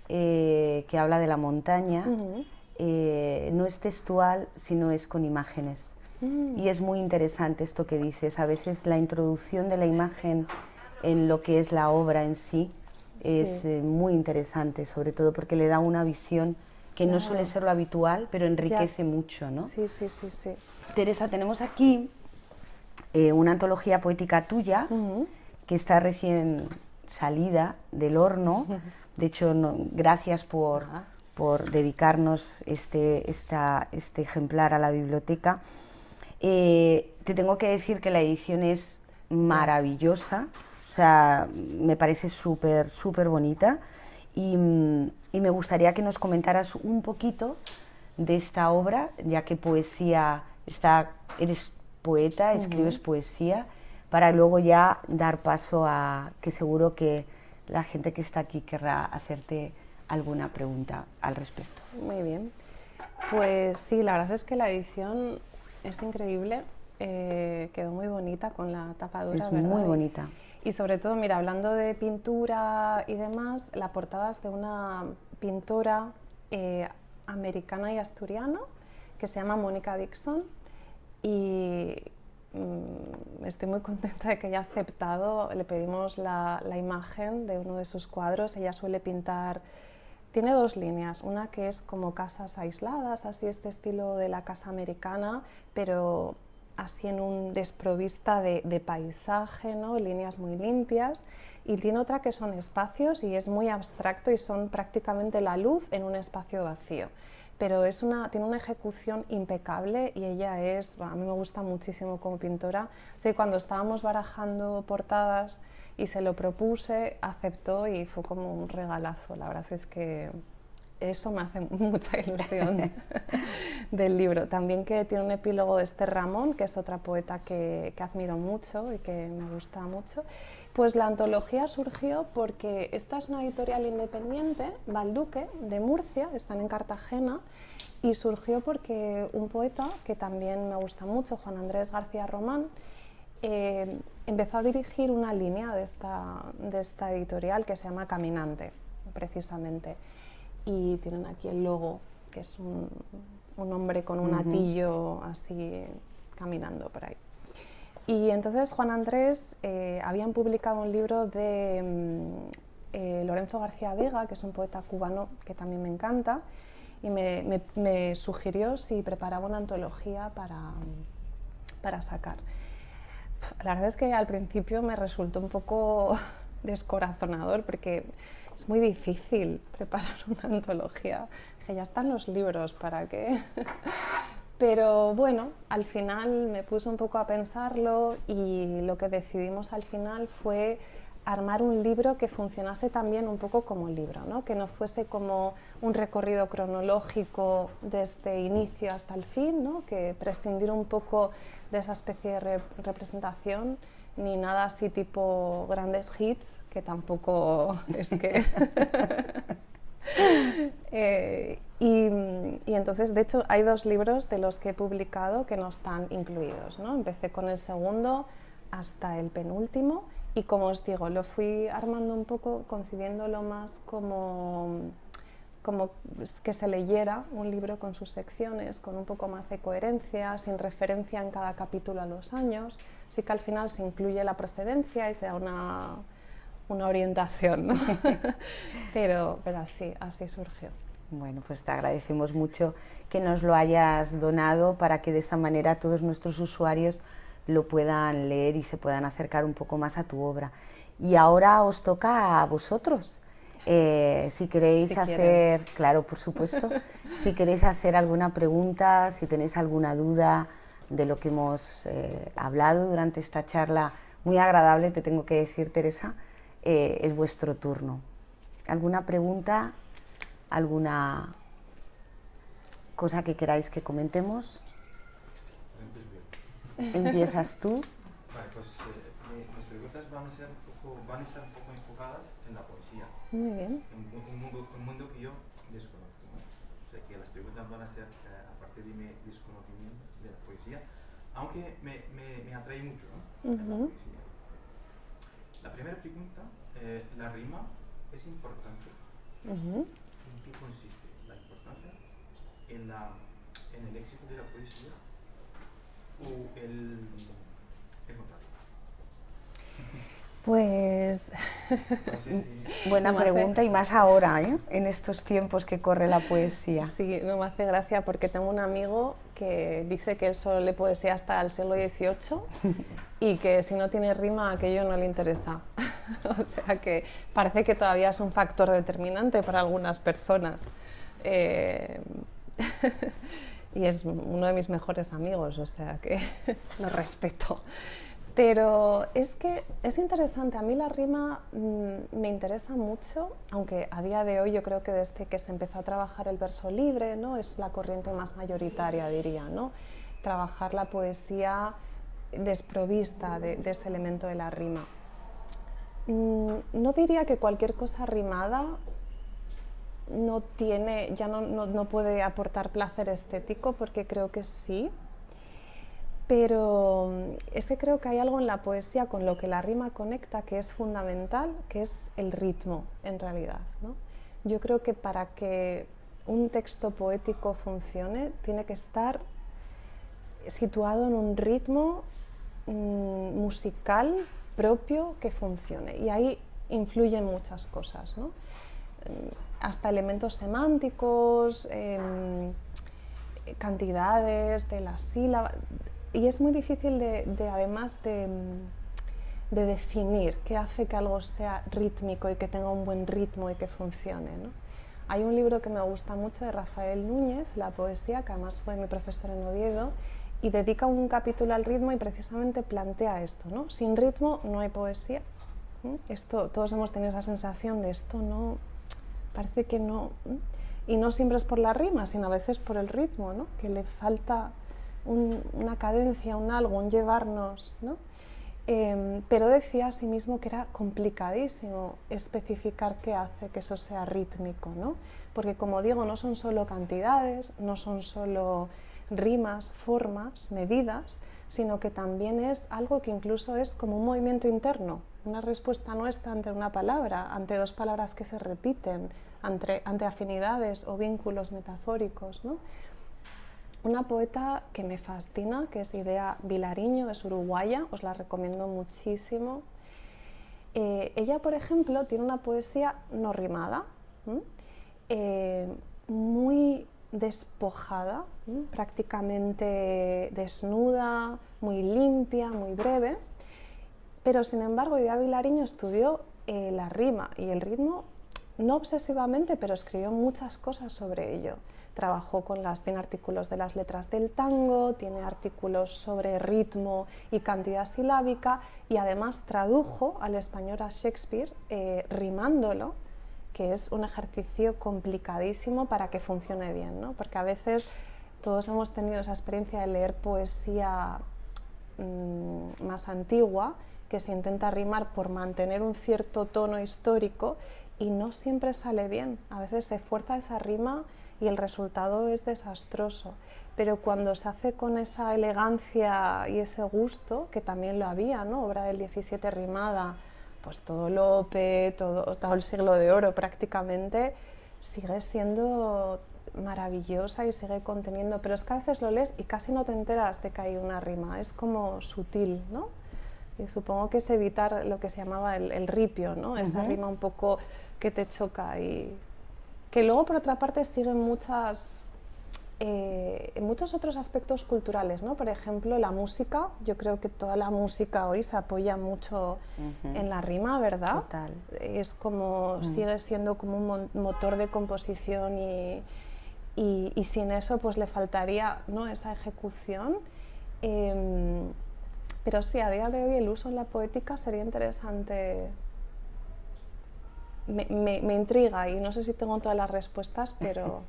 Speaker 1: que habla de la montaña, no es textual, sino es con imágenes. Y es muy interesante esto que dices. A veces la introducción de la imagen en lo que es la obra en sí es muy interesante, sobre todo porque le da una visión que no suele ser lo habitual, pero enriquece mucho, ¿no?
Speaker 2: Sí, sí, sí, sí.
Speaker 1: Teresa, tenemos aquí una antología poética tuya que está recién salida del horno. De hecho, gracias por dedicarnos este ejemplar a la biblioteca. Te tengo que decir que la edición es maravillosa. O sea, me parece súper, súper bonita y me gustaría que nos comentaras un poquito de esta obra, ya que eres poeta, escribes poesía, para luego ya dar paso a que seguro que la gente que está aquí querrá hacerte alguna pregunta al respecto.
Speaker 2: Muy bien. Pues sí, la verdad es que la edición es increíble, quedó muy bonita con la tapadura.
Speaker 1: Es
Speaker 2: ¿verdad?
Speaker 1: Muy bonita.
Speaker 2: Y sobre todo, mira, hablando de pintura y demás, la portada es de una pintora americana y asturiana que se llama Mónica Dixon y estoy muy contenta de que haya aceptado. Le pedimos la imagen de uno de sus cuadros. Ella suele pintar Tiene dos líneas, una que es como casas aisladas, así este estilo de la casa americana, pero así en un desprovista de paisaje, ¿no? Líneas muy limpias, y tiene otra que son espacios y es muy abstracto y son prácticamente la luz en un espacio vacío. Pero tiene una ejecución impecable y ella a mí me gusta muchísimo como pintora. Así que cuando estábamos barajando portadas y se lo propuse, aceptó y fue como un regalazo. La verdad es que eso me hace mucha ilusión del libro. También que tiene un epílogo de Esther Ramón, que es otra poeta que admiro mucho y que me gusta mucho. Pues la antología surgió porque esta es una editorial independiente, Balduque, de Murcia, están en Cartagena, y surgió porque un poeta que también me gusta mucho, Juan Andrés García Román, empezó a dirigir una línea de esta editorial que se llama Caminante, precisamente. Y tienen aquí el logo, que es un hombre con un atillo así caminando por ahí. Y entonces Juan Andrés habían publicado un libro de Lorenzo García Vega, que es un poeta cubano que también me encanta, y me sugirió si preparaba una antología para sacar. La verdad es que al principio me resultó un poco descorazonador porque es muy difícil preparar una antología. Dije, ya están los libros, ¿para qué? Pero bueno, al final me puse un poco a pensarlo y lo que decidimos al final fue armar un libro que funcionase también un poco como libro, ¿no? Que no fuese como un recorrido cronológico desde inicio hasta el fin, ¿no? Que prescindir un poco de esa especie de representación, ni nada así tipo grandes hits, que tampoco es que... y entonces, de hecho, hay dos libros de los que he publicado que no están incluidos, ¿no? Empecé con el segundo hasta el penúltimo y, como os digo, lo fui armando un poco, concibiéndolo más como que se leyera un libro con sus secciones, con un poco más de coherencia, sin referencia en cada capítulo a los años. Sí que al final se incluye la procedencia y se da una orientación, ¿no? pero así surgió.
Speaker 1: Bueno, pues te agradecemos mucho que nos lo hayas donado para que de esta manera todos nuestros usuarios lo puedan leer y se puedan acercar un poco más a tu obra. Y ahora os toca a vosotros. Si queréis hacer, claro, por supuesto, si queréis hacer alguna pregunta, si tenéis alguna duda de lo que hemos hablado durante esta charla muy agradable, te tengo que decir, Teresa, es vuestro turno. ¿Alguna pregunta? ¿Alguna cosa que queráis que comentemos? ¿Empiezas tú?
Speaker 3: Vale, pues mis preguntas van a estar un poco enfocadas en la poesía.
Speaker 2: Muy bien.
Speaker 3: Un mundo que yo desconozco, ¿no? O sea, que las preguntas van a ser a partir de mi desconocimiento de la poesía, aunque me atrae mucho, ¿no? La poesía. La primera pregunta, la rima es importante. ¿En qué consiste la importancia? ¿En el léxico de la poesía o el contrario?
Speaker 2: Pues...
Speaker 3: No sé si...
Speaker 1: Buena pregunta, y más ahora, en estos tiempos que corre la poesía.
Speaker 2: Sí, no me hace gracia porque tengo un amigo que dice que él solo lee poesía hasta el siglo XVIII y que si no tiene rima aquello no le interesa. O sea que parece que todavía es un factor determinante para algunas personas. Y es uno de mis mejores amigos, o sea que lo respeto. Pero es que es interesante, a mí la rima me interesa mucho, aunque a día de hoy yo creo que desde que se empezó a trabajar el verso libre, ¿no? Es la corriente más mayoritaria, diría, ¿no? Trabajar la poesía desprovista de ese elemento de la rima. No diría que cualquier cosa rimada no puede aportar placer estético, porque creo que sí. Pero es que creo que hay algo en la poesía con lo que la rima conecta que es fundamental, que es el ritmo, en realidad, ¿no? Yo creo que para que un texto poético funcione, tiene que estar situado en un ritmo musical propio que funcione. Y ahí influyen muchas cosas, ¿no? hasta elementos semánticos, cantidades de las sílabas, y es muy difícil además de definir qué hace que algo sea rítmico y que tenga un buen ritmo y que funcione, ¿no? Hay un libro que me gusta mucho de Rafael Núñez, La poesía, que además fue mi profesor en Oviedo, y dedica un capítulo al ritmo y precisamente plantea esto, ¿no? Sin ritmo no hay poesía. Esto, todos hemos tenido esa sensación de esto no, parece que no, y no siempre es por la rima, sino a veces por el ritmo, ¿no? Que le falta una cadencia, un algo, un llevarnos, ¿no? Pero decía a sí mismo que era complicadísimo especificar qué hace que eso sea rítmico, ¿no? Porque, como digo, no son solo cantidades, no son solo rimas, formas, medidas, sino que también es algo que incluso es como un movimiento interno, una respuesta nuestra ante una palabra, ante dos palabras que se repiten, ante afinidades o vínculos metafóricos, ¿no? Una poeta que me fascina, que es Idea Vilariño, es uruguaya, os la recomiendo muchísimo. Ella, por ejemplo, tiene una poesía no rimada, muy despojada, prácticamente desnuda, muy limpia, muy breve, pero sin embargo Idea Vilariño estudió la rima y el ritmo, no obsesivamente, pero escribió muchas cosas sobre ello. Trabajó tiene artículos de las letras del tango, tiene artículos sobre ritmo y cantidad silábica y además tradujo al español a Shakespeare rimándolo, que es un ejercicio complicadísimo para que funcione bien, ¿no? Porque a veces todos hemos tenido esa experiencia de leer poesía más antigua, que se intenta rimar por mantener un cierto tono histórico y no siempre sale bien. A veces se fuerza esa rima y el resultado es desastroso, pero cuando se hace con esa elegancia y ese gusto, que también lo había, ¿no? Obra del 17 rimada, pues todo Lope, todo el siglo de oro prácticamente, sigue siendo maravillosa y sigue conteniendo, pero es que a veces lo lees y casi no te enteras de que hay una rima, es como sutil, ¿no? Y supongo que es evitar lo que se llamaba el ripio, ¿no? Esa rima un poco que te choca y que luego, por otra parte, siguen muchos otros aspectos culturales, ¿no? Por ejemplo, la música. Yo creo que toda la música hoy se apoya mucho en la rima, ¿verdad?
Speaker 1: Total.
Speaker 2: Es como, sigue siendo como un motor de composición y sin eso pues le faltaría, ¿no? Esa ejecución. Pero sí, a día de hoy el uso en la poética sería interesante. Me intriga y no sé si tengo todas las respuestas, pero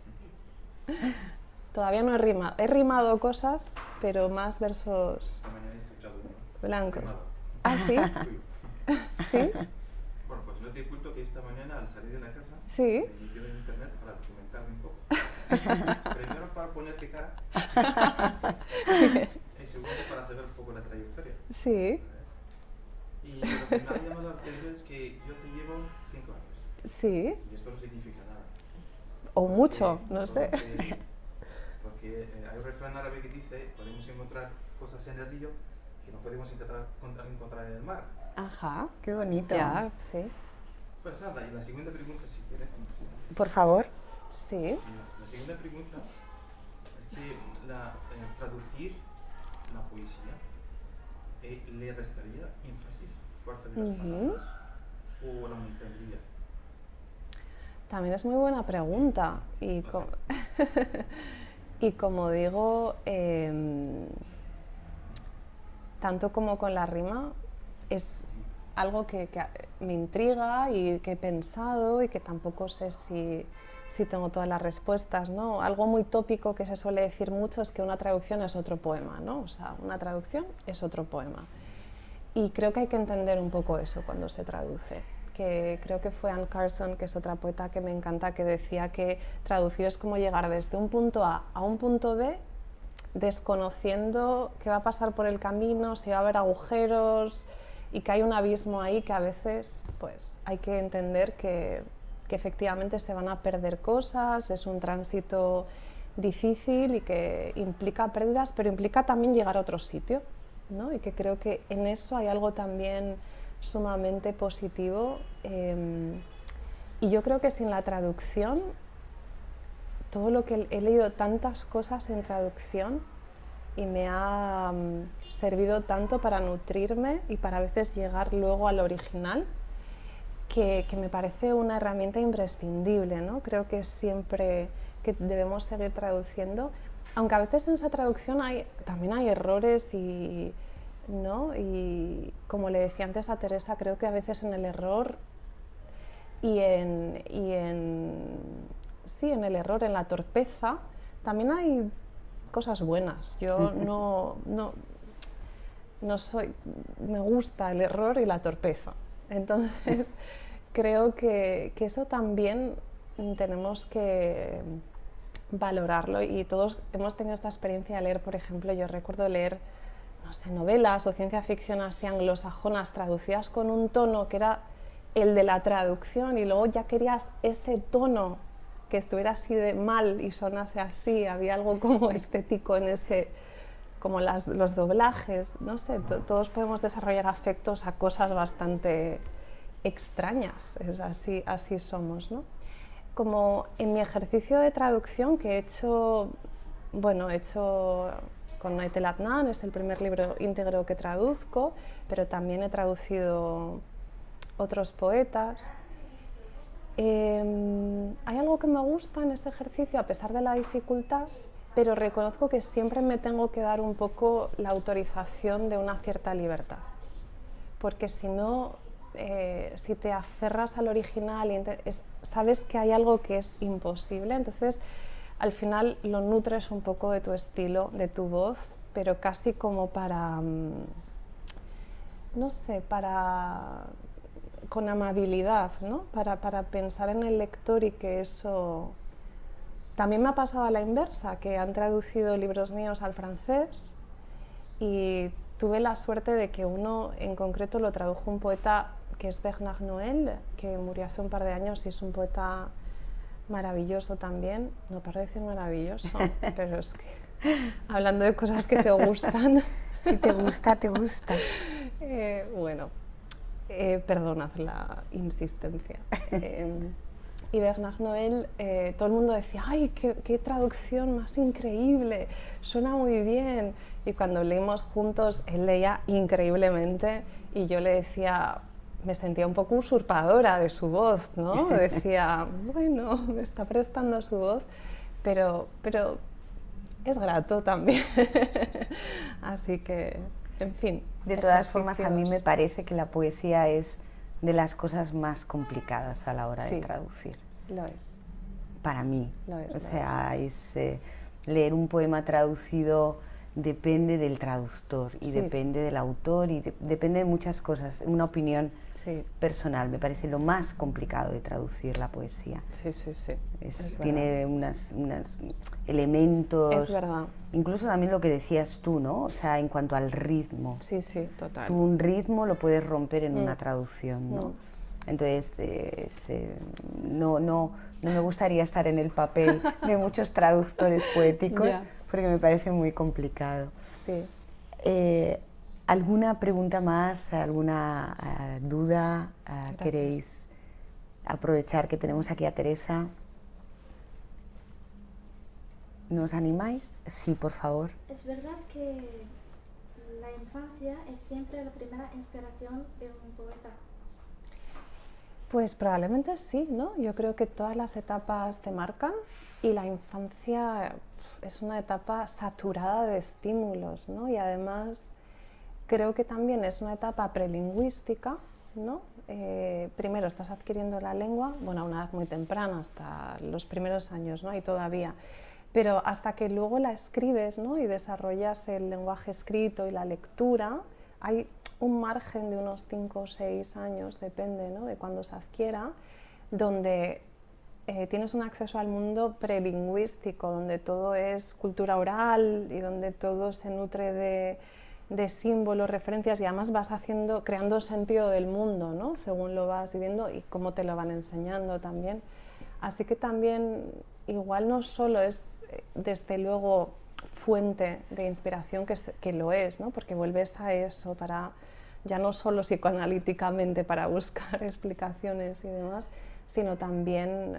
Speaker 2: todavía no he rimado. He rimado cosas, pero más versos
Speaker 3: Esta mañana he escuchado uno.
Speaker 2: blancos.
Speaker 3: Rimado.
Speaker 2: ¿Ah, sí? ¿Sí?
Speaker 3: Bueno, pues no te oculto que esta mañana al salir de la casa
Speaker 2: Sí.
Speaker 3: me metí en internet para documentarme un poco. Primero para ponerte cara y segundo para saber un poco la trayectoria.
Speaker 2: Sí.
Speaker 3: Y lo que me ha llamado la atención es que yo te llevo 5 años.
Speaker 2: Sí.
Speaker 3: Y esto no significa nada.
Speaker 2: O mucho, no sé.
Speaker 3: Porque hay un refrán árabe que dice, podemos encontrar cosas en el río que no podemos encontrar en el mar.
Speaker 1: Ajá, qué bonito.
Speaker 2: Ya, sí.
Speaker 3: Pues nada, y la segunda pregunta, si quieres.
Speaker 1: Por favor.
Speaker 2: Sí.
Speaker 3: La segunda pregunta es que traducir la poesía le restaría énfasis, fuerza de las palabras o la aumentaría.
Speaker 2: También es muy buena pregunta y, y como digo, tanto como con la rima es algo que me intriga y que he pensado y que tampoco sé si tengo todas las respuestas, ¿no? Algo muy tópico que se suele decir mucho es que una traducción es otro poema, ¿no? O sea, una traducción es otro poema. Y creo que hay que entender un poco eso cuando se traduce. Que creo que fue Anne Carson, que es otra poeta que me encanta, que decía que traducir es como llegar desde un punto A a un punto B desconociendo qué va a pasar por el camino, si va a haber agujeros y que hay un abismo ahí que a veces pues, hay que entender que efectivamente se van a perder cosas, es un tránsito difícil y que implica pérdidas, pero implica también llegar a otro sitio, ¿no? Y que creo que en eso hay algo también sumamente positivo Y yo creo que sin la traducción, todo lo que he leído tantas cosas en traducción y me ha servido tanto para nutrirme y para a veces llegar luego al original, que me parece una herramienta imprescindible, ¿no? Creo que siempre que debemos seguir traduciendo, aunque a veces en esa traducción también hay errores ¿no? Y como le decía antes a Teresa, creo que a veces en el error sí, en el error, en la torpeza, también hay cosas buenas. Yo no soy, me gusta el error y la torpeza. Entonces, creo que eso también tenemos que valorarlo, y todos hemos tenido esta experiencia de leer, por ejemplo, yo recuerdo leer, no sé, novelas o ciencia ficción así anglosajonas traducidas con un tono que era el de la traducción, y luego ya querías ese tono que estuviera así de mal y sonase así, había algo como estético en ese, como los doblajes, no sé, todos podemos desarrollar afectos a cosas bastante extrañas, es así somos, ¿no? Como en mi ejercicio de traducción que he hecho con Nahuel Adnan, es el primer libro íntegro que traduzco, pero también he traducido otros poetas. Hay algo que me gusta en ese ejercicio, a pesar de la dificultad, pero reconozco que siempre me tengo que dar un poco la autorización de una cierta libertad, porque si no, si te aferras al original y sabes que hay algo que es imposible, entonces al final lo nutres un poco de tu estilo, de tu voz, pero casi como para, no sé, con amabilidad, ¿no? Para pensar en el lector y que eso... También me ha pasado a la inversa, que han traducido libros míos al francés y tuve la suerte de que uno en concreto lo tradujo un poeta que es Bernard Noël, que murió hace un par de años y es un poeta maravilloso también. No paro de decir maravilloso, pero es que hablando de cosas que te gustan...
Speaker 1: Si te gusta, te gusta.
Speaker 2: Bueno, perdonad la insistencia. Y Bernard Noël, todo el mundo decía, ¡ay, qué traducción más increíble! Suena muy bien. Y cuando leímos juntos, él leía increíblemente y yo le decía, me sentía un poco usurpadora de su voz, ¿no? Decía, bueno, me está prestando su voz, pero es grato también. Así que, en fin.
Speaker 1: De todas formas, a mí me parece que la poesía es de las cosas más complicadas a la hora de traducir.
Speaker 2: Lo es.
Speaker 1: Para mí.
Speaker 2: Lo es.
Speaker 1: O sea, leer un poema traducido depende del traductor y depende del autor y depende de muchas cosas. Una opinión personal. Me parece lo más complicado de traducir la poesía.
Speaker 2: Sí.
Speaker 1: Tiene unos elementos...
Speaker 2: Es verdad.
Speaker 1: Incluso también lo que decías tú, ¿no? O sea, en cuanto al ritmo.
Speaker 2: Sí, total.
Speaker 1: Tú un ritmo lo puedes romper en una traducción, ¿no? Entonces, no me gustaría estar en el papel de muchos traductores poéticos porque me parece muy complicado.
Speaker 2: Sí.
Speaker 1: ¿Alguna pregunta más? ¿Alguna duda? ¿Queréis aprovechar que tenemos aquí a Teresa? ¿Nos animáis? Sí, por favor.
Speaker 4: ¿Es verdad que la infancia es siempre la primera inspiración de un poeta?
Speaker 2: Pues probablemente sí, ¿no? Yo creo que todas las etapas te marcan y la infancia es una etapa saturada de estímulos, ¿no? Y además creo que también es una etapa prelingüística, ¿no? Primero estás adquiriendo la lengua, bueno, a una edad muy temprana, hasta los primeros años, ¿no? Y todavía, pero hasta que luego la escribes, ¿no? Y desarrollas el lenguaje escrito y la lectura, hay un margen de unos 5 o 6 años, depende, ¿no? De cuándo se adquiera, donde tienes un acceso al mundo prelingüístico, donde todo es cultura oral y donde todo se nutre de símbolos, referencias, y además vas creando sentido del mundo, ¿no? Según lo vas viviendo y cómo te lo van enseñando también. Así que también igual no solo es, desde luego, fuente de inspiración, que lo es, ¿no? Porque vuelves a eso para, ya no solo psicoanalíticamente para buscar explicaciones y demás, sino también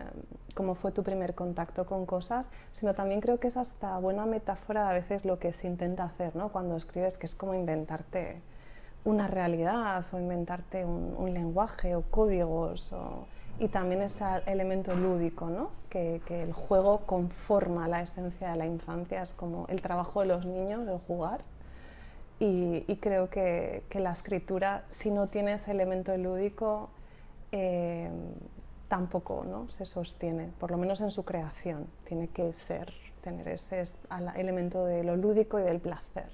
Speaker 2: cómo fue tu primer contacto con cosas, sino también creo que es hasta buena metáfora de a veces lo que se intenta hacer, ¿no? Cuando escribes, que es como inventarte una realidad o inventarte un lenguaje o códigos y también ese elemento lúdico, ¿no? Que el juego conforma la esencia de la infancia, es como el trabajo de los niños, el jugar. Y creo que la escritura, si no tiene ese elemento lúdico, tampoco, ¿no? Se sostiene, por lo menos en su creación. Tiene que tener ese elemento de lo lúdico y del placer.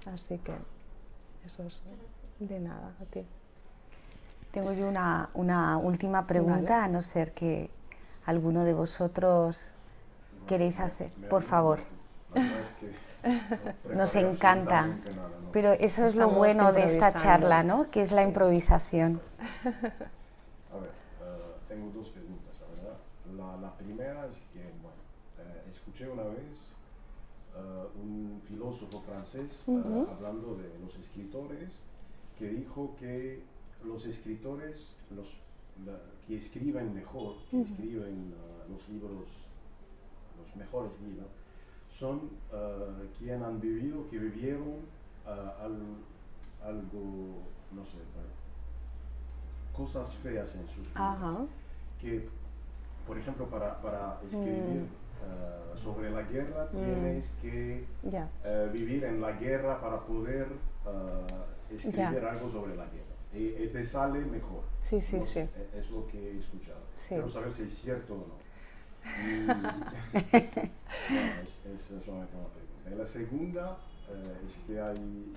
Speaker 2: Así que eso es de nada, a ti.
Speaker 1: Tengo yo una última pregunta,
Speaker 2: Vale.
Speaker 1: a no ser que alguno de vosotros queréis hacer. Por favor. Nos encanta, pero eso es lo
Speaker 2: Estamos
Speaker 1: bueno de esta
Speaker 2: improvisando.
Speaker 1: charla, ¿no? Que es la improvisación.
Speaker 5: A ver, tengo dos preguntas, la verdad. La primera es que, bueno, escuché una vez un filósofo francés hablando de los escritores, que dijo que los escritores, que escriben mejor, que escriben los libros, los mejores libros, son quienes han vivido, que vivieron algo, no sé, cosas feas en sus vidas.
Speaker 2: Ajá.
Speaker 5: Que, por ejemplo, para escribir sobre la guerra, tienes que
Speaker 2: Ya.
Speaker 5: vivir en la guerra para poder escribir algo sobre la guerra. Y te sale mejor.
Speaker 2: Sí, sí,
Speaker 5: No sé,
Speaker 2: sí.
Speaker 5: es lo que he escuchado.
Speaker 2: Sí.
Speaker 5: Quiero saber si es cierto o no. Y, es solamente una pregunta. Y la segunda es que hay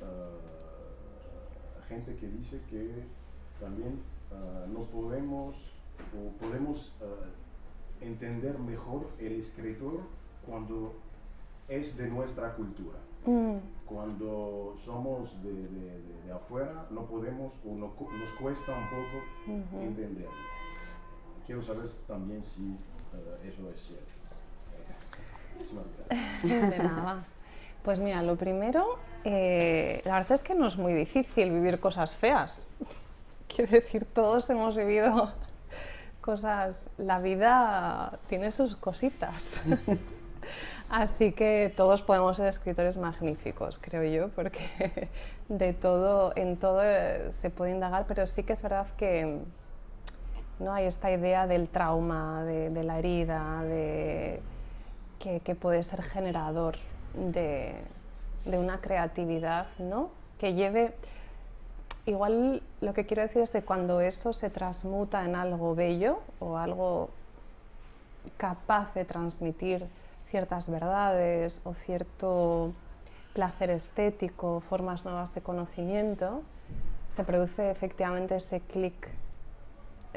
Speaker 5: gente que dice que también no podemos entender mejor el escritor cuando es de nuestra cultura. Cuando somos de afuera no podemos o nos cuesta un poco entenderlo. Quiero saber también si eso es cierto. Muchísimas gracias.
Speaker 2: De nada. Pues mira, lo primero, la verdad es que no es muy difícil vivir cosas feas. Quiero decir, todos hemos vivido cosas, la vida tiene sus cositas. Así que todos podemos ser escritores magníficos, creo yo, porque en todo se puede indagar, pero sí que es verdad que no hay esta idea del trauma, de la herida, que puede ser generador de una creatividad, ¿no? Que lleve. Igual lo que quiero decir es que cuando eso se transmuta en algo bello o algo capaz de transmitir ciertas verdades o cierto placer estético, formas nuevas de conocimiento, se produce efectivamente ese clic,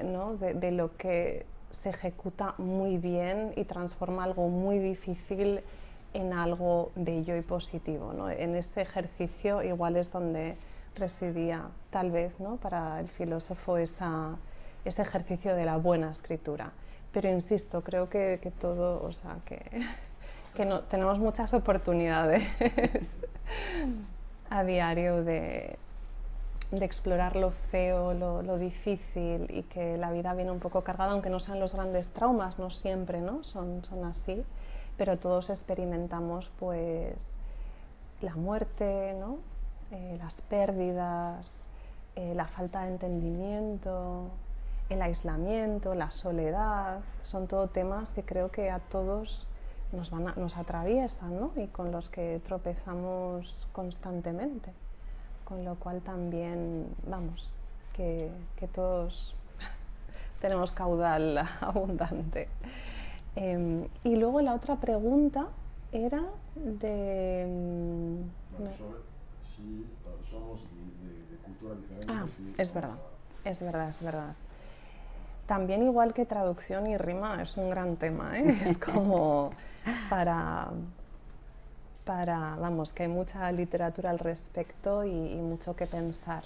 Speaker 2: ¿no? de lo que se ejecuta muy bien y transforma algo muy difícil en algo bello y positivo, ¿no? En ese ejercicio igual es donde residía tal vez, ¿no? Para el filósofo ese ejercicio de la buena escritura. Pero insisto, creo que todo, o sea, que no, tenemos muchas oportunidades a diario de explorar lo feo, lo difícil, y que la vida viene un poco cargada, aunque no sean los grandes traumas, no siempre, ¿no? son así, pero todos experimentamos pues la muerte, ¿no? Las pérdidas, la falta de entendimiento, el aislamiento, la soledad, son todo temas que creo que a todos nos atraviesan, ¿no? Y con los que tropezamos constantemente, con lo cual también, vamos, que todos tenemos caudal abundante. Y luego la otra pregunta era de...
Speaker 5: Sobre si somos de cultura diferente.
Speaker 2: Ah,
Speaker 5: si
Speaker 2: es verdad, es verdad, es verdad. También igual que traducción y rima es un gran tema, ¿eh? Es como vamos, que hay mucha literatura al respecto y mucho que pensar.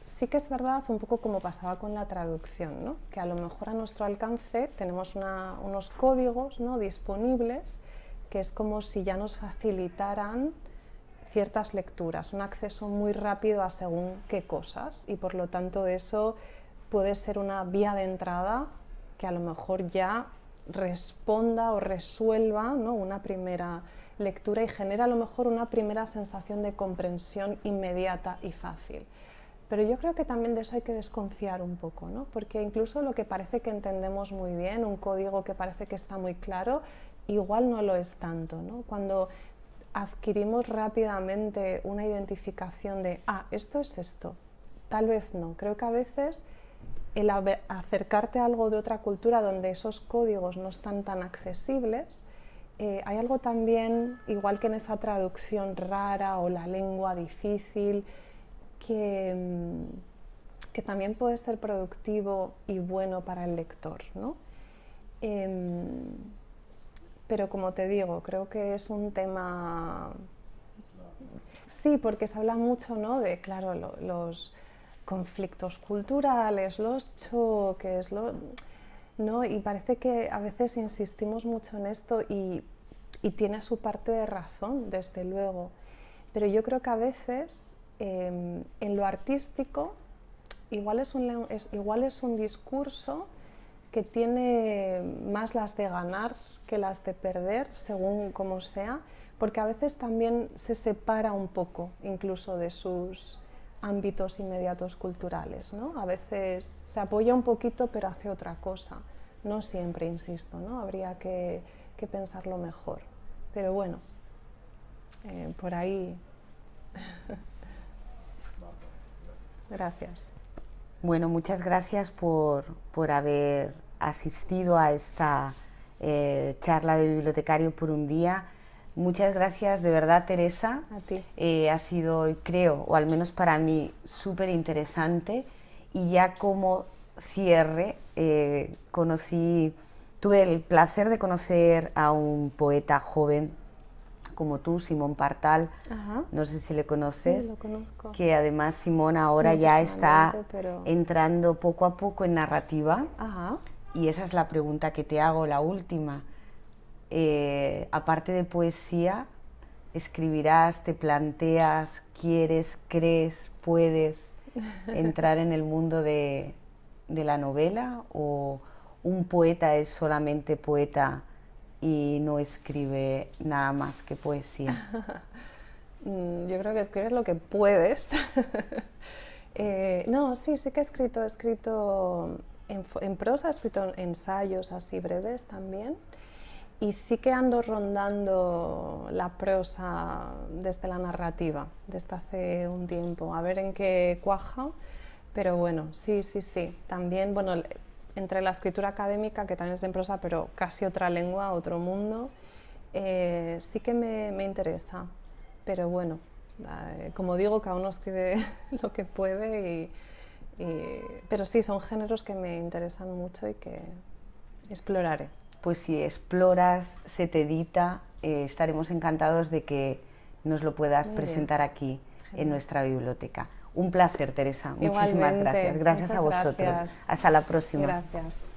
Speaker 2: Sí que es verdad, un poco como pasaba con la traducción, ¿no? Que a lo mejor a nuestro alcance tenemos unos códigos, ¿no? Disponibles, que es como si ya nos facilitaran ciertas lecturas, un acceso muy rápido a según qué cosas, y por lo tanto eso puede ser una vía de entrada que a lo mejor ya responda o resuelva, ¿no?, una primera lectura y genera a lo mejor una primera sensación de comprensión inmediata y fácil. Pero yo creo que también de eso hay que desconfiar un poco, ¿no? Porque incluso lo que parece que entendemos muy bien, un código que parece que está muy claro, igual no lo es tanto, ¿no? Cuando adquirimos rápidamente una identificación de, esto es esto, tal vez no. Creo que a veces el acercarte a algo de otra cultura donde esos códigos no están tan accesibles, hay algo también, igual que en esa traducción rara o la lengua difícil, que también puede ser productivo y bueno para el lector, ¿no? Pero como te digo, creo que es un tema... Sí, porque se habla mucho, ¿no?, de, claro, los conflictos culturales, los choques, ¿no? Y parece que a veces insistimos mucho en esto y tiene su parte de razón, desde luego. Pero yo creo que a veces en lo artístico igual es un discurso que tiene más las de ganar que las de perder, según como sea, porque a veces también se separa un poco incluso de sus ámbitos inmediatos culturales, ¿no? A veces se apoya un poquito pero hace otra cosa. No siempre, insisto, ¿no? Habría que pensarlo mejor. Pero bueno, por ahí... Gracias.
Speaker 1: Bueno, muchas gracias por haber asistido a esta charla de Bibliotecario por un día. Muchas gracias, de verdad, Teresa.
Speaker 2: A ti.
Speaker 1: Ha sido, creo, o al menos para mí, súper interesante. Y ya como cierre, tuve el placer de conocer a un poeta joven como tú, Simón Partal.
Speaker 2: Ajá.
Speaker 1: No sé si le conoces.
Speaker 2: Sí, lo conozco.
Speaker 1: Que además Simón ahora
Speaker 2: No
Speaker 1: ya está
Speaker 2: pero...
Speaker 1: entrando poco a poco en narrativa.
Speaker 2: Ajá.
Speaker 1: Y esa es la pregunta que te hago, la última. Aparte de poesía, ¿escribirás, te planteas, quieres, crees, puedes entrar en el mundo de la novela? ¿O un poeta es solamente poeta y no escribe nada más que poesía?
Speaker 2: Yo creo que escribes lo que puedes. No, sí que he escrito en prosa, he escrito ensayos así breves también. Y sí que ando rondando la prosa desde la narrativa, desde hace un tiempo, a ver en qué cuaja. Pero bueno, sí. También, bueno, entre la escritura académica, que también es en prosa, pero casi otra lengua, otro mundo, sí que me interesa. Pero bueno, como digo, cada uno escribe lo que puede, pero sí, son géneros que me interesan mucho y que exploraré.
Speaker 1: Pues si exploras, se te edita, estaremos encantados de que nos lo puedas presentar aquí en nuestra biblioteca. Un placer, Teresa. Muchísimas gracias. Gracias a vosotros.
Speaker 2: Gracias.
Speaker 1: Hasta la próxima.
Speaker 2: Gracias.